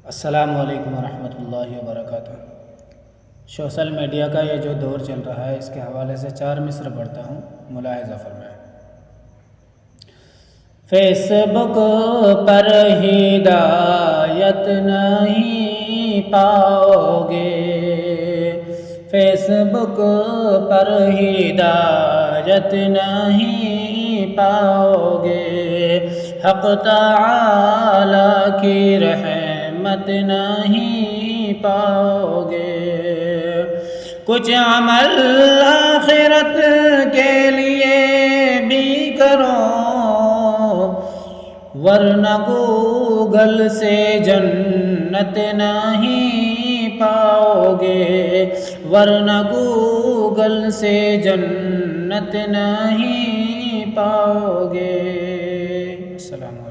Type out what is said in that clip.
अस्सलामुअलैकुम वरहमतुल्लाहि वबरकातुहू। Social media का ये जो दौर चल रहा है, इसके हवाले से 4 मिसर पढ़ता हूँ। मुलाहिज़ा फरमाएं। फेसबुक पर हिदायत नहीं पाओगे, फेसबुक पर हिदायत नहीं पाओगे, हक़ तआला की रहमत नहीं पाओगे। कुछ अमल आखिरत के लिए भी करो, वरना गूगल से जन्नत नहीं पाओगे, वरना गूगल से जन्नत नहीं पाओगे। अस्सलाम।